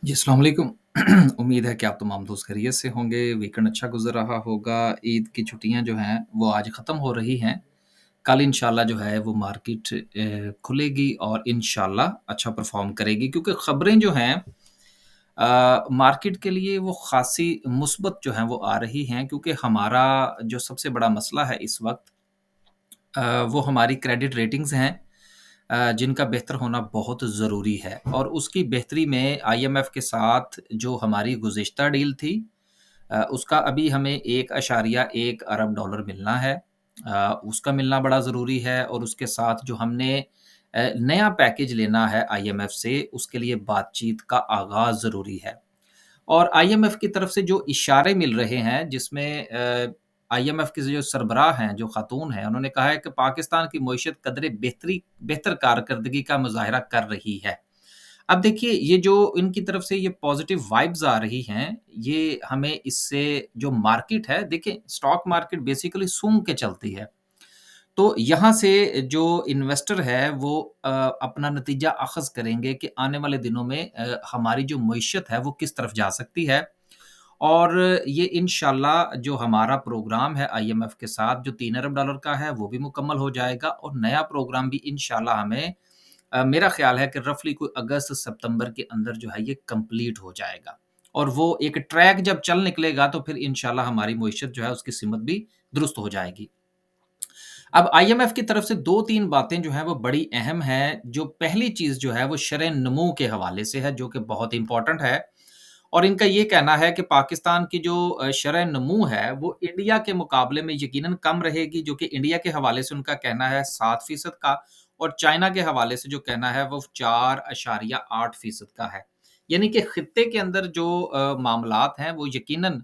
जी, अस्सलाम वालेकुम। उम्मीद है कि आप तमाम दोस्त खैरियत से होंगे, वीकेंड अच्छा गुज़र रहा होगा। ईद की छुट्टियाँ जो हैं, वो आज ख़त्म हो रही हैं। कल इंशाल्लाह जो है वो मार्केट खुलेगी और इंशाल्लाह अच्छा परफ़ॉर्म करेगी क्योंकि ख़बरें जो हैं मार्केट के लिए वो ख़ासी मुस्बत जो हैं वो आ रही हैं क्योंकि हमारा जो सबसे बड़ा मसला है इस वक़्त वो हमारी क्रेडिट रेटिंग्स हैं जिनका बेहतर होना बहुत ज़रूरी है और उसकी बेहतरी में आईएमएफ के साथ जो हमारी गुज़िश्ता डील थी उसका अभी हमें 1.1 अरब डॉलर मिलना है। उसका मिलना बड़ा ज़रूरी है और उसके साथ जो हमने नया पैकेज लेना है आईएमएफ से, उसके लिए बातचीत का आगाज़ ज़रूरी है। और आईएमएफ की तरफ से जो इशारे मिल रहे हैं जिसमें आईएमएफ के जो सरबराह हैं, जो खातून हैं, उन्होंने कहा है कि पाकिस्तान की मईशत कदरे बेहतर कारकर्दगी का मुज़ाहिरा कर रही है। अब देखिए ये जो इनकी तरफ से ये पॉज़िटिव वाइब्स आ रही हैं, ये हमें इससे जो मार्केट है देखिए स्टॉक मार्केट बेसिकली सूंघ के चलती है। तो यहाँ से जो इन्वेस्टर है वो अपना नतीजा अख़ज़ करेंगे कि आने वाले दिनों में हमारी जो मईशत है वो किस तरफ जा सकती है और ये इंशाल्लाह जो हमारा प्रोग्राम है आईएमएफ के साथ जो 3 अरब डॉलर का है वो भी मुकम्मल हो जाएगा और नया प्रोग्राम भी इंशाल्लाह हमें मेरा ख़्याल है कि रफ़ली कोई अगस्त-सितंबर के अंदर जो है ये कंप्लीट हो जाएगा और वो एक ट्रैक जब चल निकलेगा तो फिर इंशाल्लाह हमारी मईशत जो है उसकी सिमत भी दुरुस्त हो जाएगी। अब आईएमएफ की तरफ से 2-3 बातें जो हैं वो बड़ी अहम हैं। जो पहली चीज़ जो है वो शरह-ए-नमू के हवाले से है जो कि बहुत इम्पोर्टेंट है और इनका ये कहना है कि पाकिस्तान की जो शरह-ए-नमू है वो इंडिया के मुकाबले में यकीनन कम रहेगी जो कि इंडिया के हवाले से उनका कहना है 7% का और चाइना के हवाले से जो कहना है वो 4.8% का है। यानी कि खित्ते के अंदर जो मामलात हैं वो यकीनन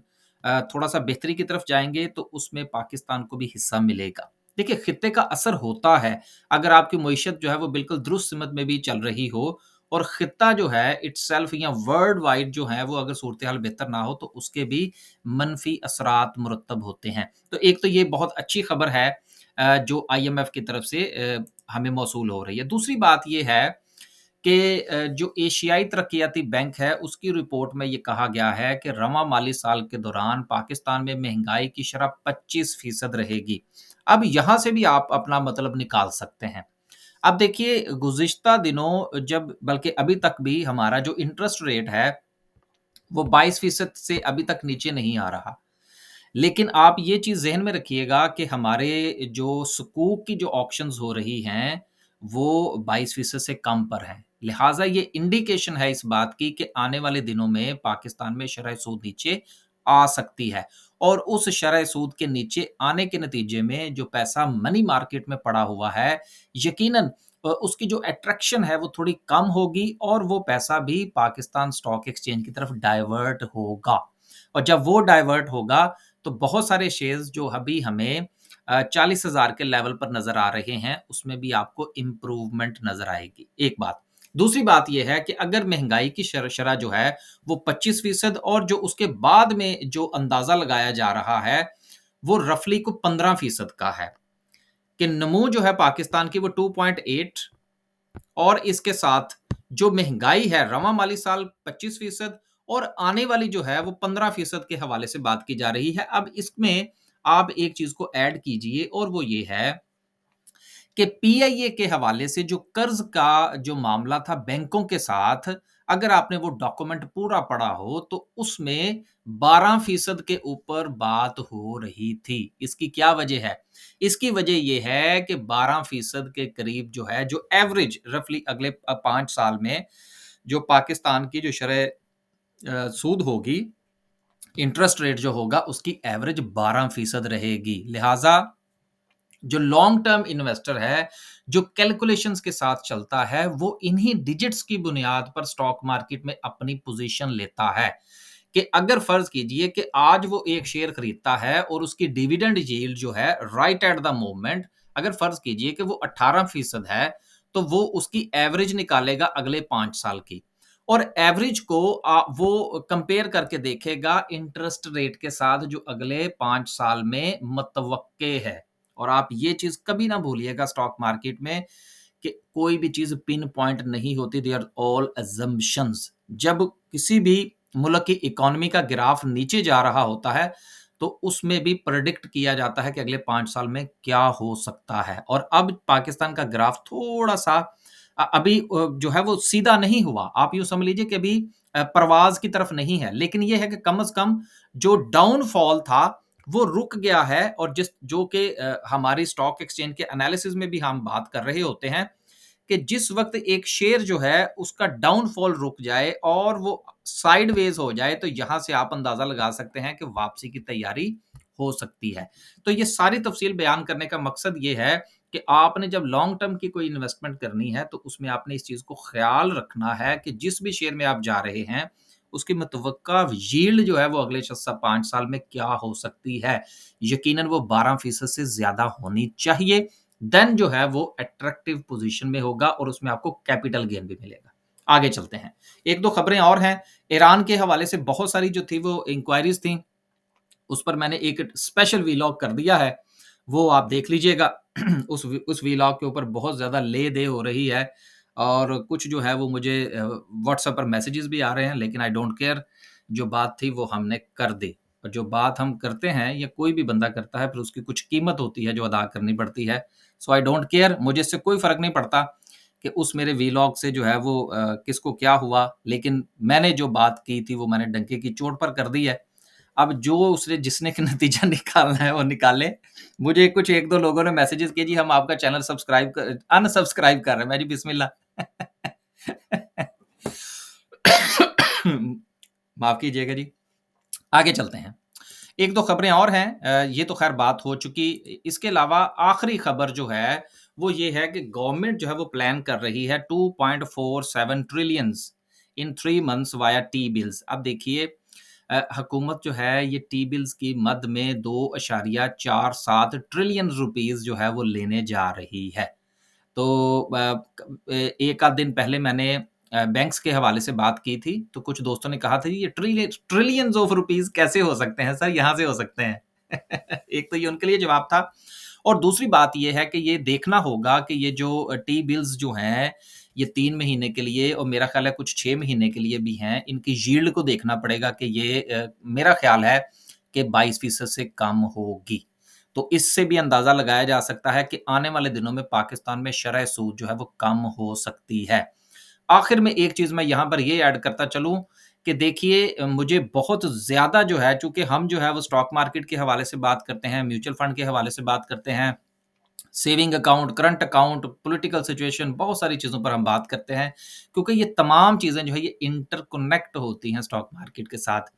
थोड़ा-सा बेहतरी की तरफ जाएँगे तो उसमें पाकिस्तान को भी हिस्सा मिलेगा। देखिए, खित्ते का असर होता है, अगर आपकी मईशत जो है वो बिल्कुल दुरुस्त सिमत में भी चल रही हो और खित्ता जो है इटसेल्फ या वर्ल्ड वाइड जो है वो अगर सूरत-ए-हाल बेहतर ना हो तो उसके भी मनफ़ी असरात मुरत्तब होते हैं। तो एक तो ये बहुत अच्छी खबर है जो आईएमएफ की तरफ से हमें मौसूल हो रही है। दूसरी बात ये है कि जो एशियाई तरक्कियाती बैंक है, उसकी रिपोर्ट में ये कहा गया है कि रवाँ माली साल के दौरान पाकिस्तान में महँगाई की शरह 25% रहेगी। अब यहाँ से भी आप अपना मतलब निकाल सकते हैं। अब देखिए गुज़िश्ता दिनों जब बल्कि अभी तक भी हमारा जो इंटरेस्ट रेट है, वो 22% से अभी तक नीचे नहीं आ रहा। लेकिन आप ये चीज़ ज़हन में रखिएगा कि हमारे जो सुकूक की जो ऑक्शंस हो रही हैं, वो 22% से कम पर हैं। लिहाज़ा ये इंडिकेशन है इस बात की कि आने वाले दिनों में पाकिस्तान में शरह सूद नीचे आ सकती है और उस शरह सूद के नीचे आने के नतीजे में जो पैसा मनी मार्केट में पड़ा हुआ है, यकीनन उसकी जो अट्रैक्शन है वो थोड़ी कम होगी और वो पैसा भी पाकिस्तान स्टॉक एक्सचेंज की तरफ डाइवर्ट होगा। और जब वो डाइवर्ट होगा तो बहुत सारे शेयर्स जो अभी हमें 40,000 के लेवल पर नज़र आ रहे हैं, उसमें भी आपको इम्प्रूवमेंट नज़र आएगी, एक बात। दूसरी बात ये है कि अगर महँगाई की शरह जो है, वो 25% और जो उसके बाद में जो अंदाज़ा लगाया जा रहा है, वो रफ़ली को 15% का है, कि नमू जो है पाकिस्तान की वो 2.8 और इसके साथ जो महँगाई है रवाँ माली साल 25% और आने वाली जो है वो 15% के हवाले से बात की जा रही है। अब इसमें आप एक चीज़ को ऐड कीजिए और वो ये है कि पीआईए के हवाले से जो कर्ज़ का जो मामला था बैंकों के साथ, अगर आपने वो डॉक्यूमेंट पूरा पढ़ा हो, तो उसमें 12% के ऊपर बात हो रही थी। इसकी क्या वजह है? इसकी वजह ये है कि 12% के करीब जो है, जो एवरेज रफ़ली अगले 5 साल में जो पाकिस्तान की जो शरह सूद होगी, इंटरेस्ट रेट जो होगा, उसकी एवरेज 12% रहेगी। लिहाज़ा जो लॉन्ग टर्म इन्वेस्टर है, जो कैलकुलेशंस के साथ चलता है, वो इन्हीं डिजिट्स की बुनियाद पर स्टॉक मार्केट में अपनी पोज़ीशन लेता है, कि अगर फ़र्ज़ कीजिए कि आज वो एक शेयर खरीदता है और उसकी डिविडेंड यील्ड जो है राइट एट द मोमेंट अगर फ़र्ज़ कीजिए कि वो 18% है, तो वो उसकी एवरेज निकालेगा अगले 5 साल की और एवरेज को वो कंपेयर करके देखेगा इंटरेस्ट रेट के साथ जो अगले 5 साल में मतवक्के है। और आप ये चीज़ कभी ना भूलिएगा स्टॉक मार्केट में कि कोई भी चीज़ पिन पॉइंट नहीं होती, दे आर ऑल असम्पशंस। जब किसी भी मुल्क की इकोनॉमी का ग्राफ नीचे जा रहा होता है, तो उसमें भी प्रेडिक्ट किया जाता है कि अगले 5 साल में क्या हो सकता है। और अब पाकिस्तान का ग्राफ थोड़ा-सा अभी जो है वो सीधा नहीं हुआ। आप यूँ समझ लीजिए कि अभी परवाज़ की तरफ नहीं है, लेकिन ये है कि कम से कम जो डाउनफॉल था, वो रुक गया है। और जो कि हमारी स्टॉक एक्सचेंज के एनालिसिस में भी हम बात कर रहे होते हैं कि जिस वक़्त एक शेयर जो है उसका डाउनफॉल रुक जाए और वो साइडवेज़ हो जाए, तो यहाँ से आप अंदाज़ा लगा सकते हैं कि वापसी की तैयारी हो सकती है। तो ये सारी तफ़सील बयान करने का मकसद ये है कि आपने जब लॉन्ग टर्म की कोई इन्वेस्टमेंट करनी है, तो उसमें आपने इस चीज़ को ख़्याल रखना है कि जिस भी शेयर में आप जा रहे हैं, उसकी मुतवक्का यील्ड जो है वो अगले 5 साल में क्या हो सकती है। यकीनन वो 12% से ज़्यादा होनी चाहिए। देन जो है वो अट्रैक्टिव पोज़ीशन में होगा और उसमें आपको कैपिटल गेन भी मिलेगा। आगे चलते हैं। 1-2 खबरें और हैं। ईरान के हवाले से बहुत सारी जो थी वो इंक्वायरीज़ थी। उस पर मैंने एक स्पेशल वीलॉग कर दिया है, वो आप देख लीजिएगा। उस वीलॉग के ऊपर बहुत ज़्यादा ले-दे हो रही है और कुछ जो है वो मुझे व्हाट्सएप पर मैसेजेस भी आ रहे हैं, लेकिन आई डोंट केयर। जो बात थी वो हमने कर दी। और जो बात हम करते हैं या कोई भी बंदा करता है, फिर उसकी कुछ कीमत होती है जो अदा करनी पड़ती है। सो आई डोंट केयर, मुझे इससे कोई फ़र्क नहीं पड़ता कि उस मेरे वीलॉग से जो है वो किसको क्या हुआ, लेकिन मैंने जो बात की थी वो मैंने डंके की चोट पर कर दी है। अब जो उसने जिसने कि नतीजा निकालना है वो निकाले। मुझे कुछ 1-2 लोगों ने मैसेजेस किए, जी हम आपका चैनल अनसब्सक्राइब कर रहे हैं। मैं जी बिस्मिल्लाह। माफ़ कीजिएगा जी। आगे चलते हैं। 1-2 खबरें और हैं। ये तो ख़ैर बात हो चुकी। इसके अलावा आखिरी खबर जो है, वो ये है कि गवर्नमेंट जो है वो प्लान कर रही है 2.47 ट्रिलियंस इन 3 मंथ्स वाया टी बिल्स। अब देखिए हुकूमत जो है ये टी बिल्स की मद में 2.47 ट्रिलियन रुपीज़ जो है वो लेने जा रही है। तो एक आध दिन पहले मैंने बैंक्स के हवाले से बात की थी, तो कुछ दोस्तों ने कहा था ये ट्रिलियंस ऑफ रुपीज़ कैसे हो सकते हैं सर, यहाँ से हो सकते हैं। एक तो ये उनके लिए जवाब था। और दूसरी बात ये है कि ये देखना होगा कि ये जो टी बिल्स जो हैं, ये 3 महीने के लिए और मेरा ख़्याल है कुछ 6 महीने के लिए भी हैं, इनकी यील्ड को देखना पड़ेगा कि ये मेरा ख़्याल है कि 22% से कम होगी। तो इससे भी अंदाज़ा लगाया जा सकता है कि आने वाले दिनों में पाकिस्तान में शरह सूद जो है वो कम हो सकती है। आखिर में एक चीज़ मैं यहाँ पर ये ऐड करता चलूँ कि देखिए मुझे बहुत ज़्यादा जो है, चूँकि हम जो है वो स्टॉक मार्केट के हवाले से बात करते हैं, म्यूचुअल फंड के हवाले से बात करते हैं, saving account, current account, political situation, बहुत सारी चीज़ों पर हम बात करते हैं, क्योंकि ये तमाम चीज़ें जो है ये इंटरकनेक्ट होती हैं स्टॉक मार्केट के साथ।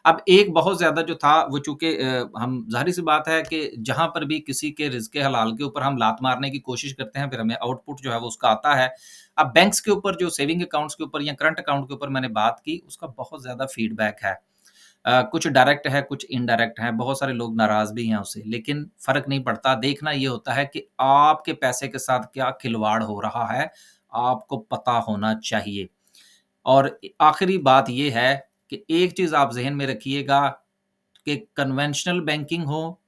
अब एक बहुत ज़्यादा जो था वो चूँकि हम ज़ाहिर-सी बात है कि जहाँ पर भी किसी के रिज़्क़ हलाल के ऊपर हम लात मारने की कोशिश करते हैं, फिर हमें आउटपुट जो है वो उसका आता है। अब बैंक्स के ऊपर जो सेविंग अकाउंट्स के ऊपर या करंट अकाउंट के ऊपर मैंने बात की, उसका बहुत ज़्यादा फीडबैक है। कुछ डायरेक्ट है, कुछ इनडायरेक्ट है, बहुत सारे लोग नाराज़ भी हैं उससे, लेकिन फ़र्क नहीं पड़ता। देखना ये होता है कि आपके पैसे के साथ क्या खिलवाड़ हो रहा है, आपको पता होना चाहिए। और आखिरी बात ये है कि एक चीज़ आप ज़हन में रखिएगा कि कन्वेंशनल बैंकिंग हो,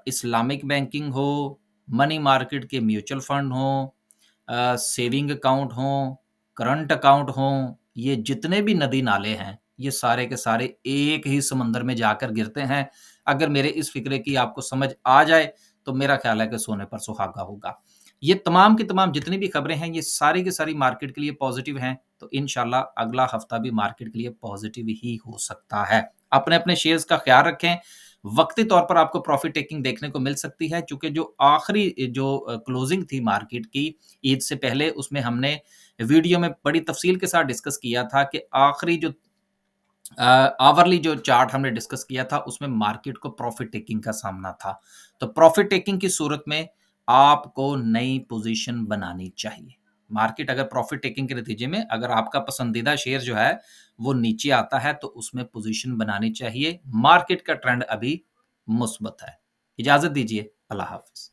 इस्लामिक बैंकिंग हो, मनी मार्केट के म्यूचुअल फंड हों, सेविंग अकाउंट हों, करंट अकाउंट हों, ये जितने भी नदी-नाले हैं, ये सारे के सारे एक ही समंदर में जाकर गिरते हैं। अगर मेरे इस फ़िक्रे की आपको समझ आ जाए, तो मेरा ख़्याल है कि सोने पर सुहागा होगा। ये तमाम की तमाम जितनी भी खबरें हैं, ये सारी की सारी मार्केट के लिए पॉज़िटिव हैं, तो इंशाल्लाह अगला हफ़्ता भी मार्केट के लिए पॉज़िटिव ही हो सकता है। अपने-अपने शेयर्स का ख़्याल रखें। वक़्ती तौर पर आपको प्रॉफ़िट टेकिंग देखने को मिल सकती है, चूँकि जो आखिरी जो क्लोज़िंग थी मार्केट की ईद से पहले, उसमें हमने वीडियो में बड़ी तफ़सील के साथ डिस्कस किया था कि आखिरी जो आवरली जो चार्ट हमने डिस्कस किया था, उसमें मार्केट को प्रॉफ़िट टेकिंग का सामना था। तो प्रॉफ़िट टेकिंग की सूरत में आपको नई पोज़ीशन बनानी चाहिए। मार्केट अगर प्रॉफ़िट टेकिंग के नतीजे में अगर आपका पसंदीदा शेयर जो है, वो नीचे आता है, तो उसमें पोज़ीशन बनानी चाहिए। मार्केट का ट्रेंड अभी मुस्बत है। इजाज़त दीजिए। अल्लाह हाफ़िज़।